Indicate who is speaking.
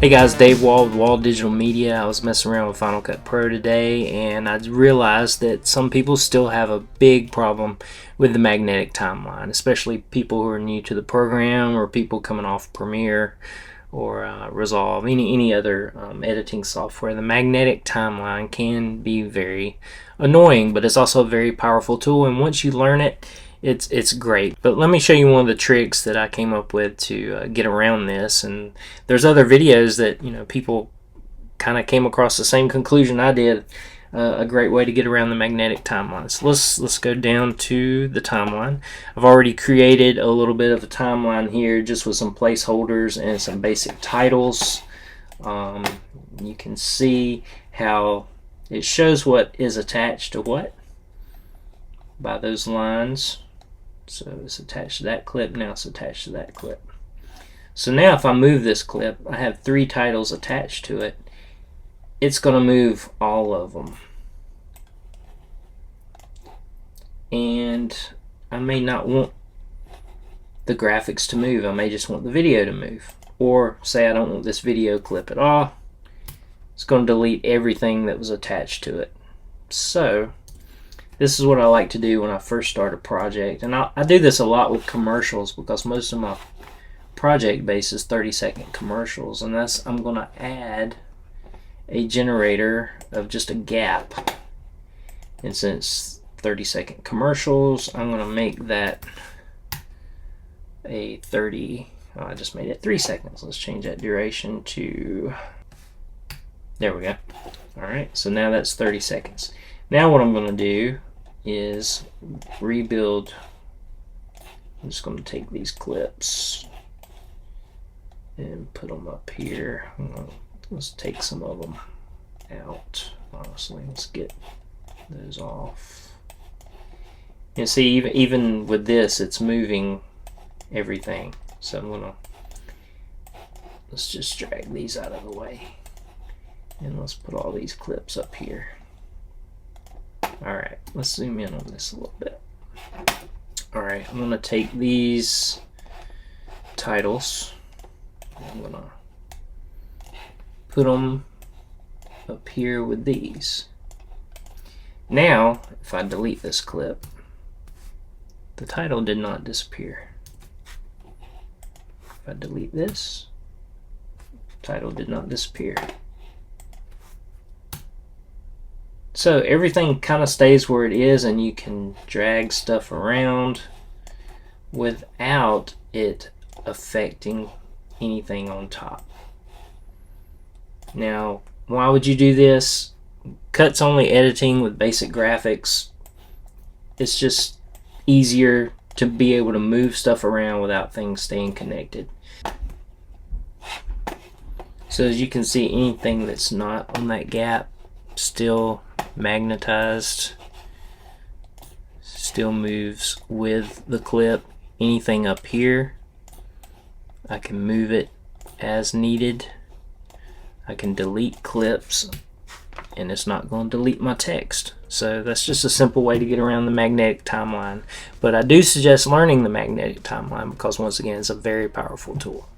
Speaker 1: Hey guys, Dave Wall with Wall Digital Media. I was messing around with Final Cut Pro today and I realized that some people still have a big problem with the magnetic timeline, especially people who are new to the program or people coming off Premiere or Resolve, any other editing software. The magnetic timeline can be very annoying, but it's also a very powerful tool, and once you learn it, it's great. But let me show you one of the tricks that I came up with to get around this. And there's other videos that people kind of came across the same conclusion I did. A great way to get around the magnetic timeline. So let's go down to the timeline. I've already created a little bit of a timeline here just with some placeholders and some basic titles. You can see how it shows what is attached to what by those lines. So it's attached to that clip, now it's attached to that clip. So now if I move this clip, I have 3 titles attached to it. It's going to move all of them. And I may not want the graphics to move, I may just want the video to move. Or say I don't want this video clip at all. It's going to delete everything that was attached to it. So this is what I like to do when I first start a project, and I do this a lot with commercials because most of my project base is 30-second commercials, and I'm going to add a generator of just a gap. And since 30-second commercials, I'm going to make that a 30. Oh, I just made it 3 seconds. Let's change that duration to, there we go. Alright, so now that's 30 seconds. Now what I'm going to do is rebuild. I'm just going to take these clips and put them up here. Let's take some of them out. Honestly, let's get those off. You see, even with this, it's moving everything. So let's just drag these out of the way, and let's put all these clips up here. Alright, let's zoom in on this a little bit. Alright, I'm going to take these titles, I'm going to put them up here with these. Now, if I delete this clip, the title did not disappear. If I delete this, the title did not disappear. So everything kind of stays where it is, and you can drag stuff around without it affecting anything on top. Now, why would you do this? Cuts only editing with basic graphics. It's just easier to be able to move stuff around without things staying connected. So as you can see, anything that's not on that gap still magnetized, still moves with the clip. Anything up here, I can move it as needed. I can delete clips and it's not going to delete my text. So that's just a simple way to get around the magnetic timeline. But I do suggest learning the magnetic timeline because once again, it's a very powerful tool.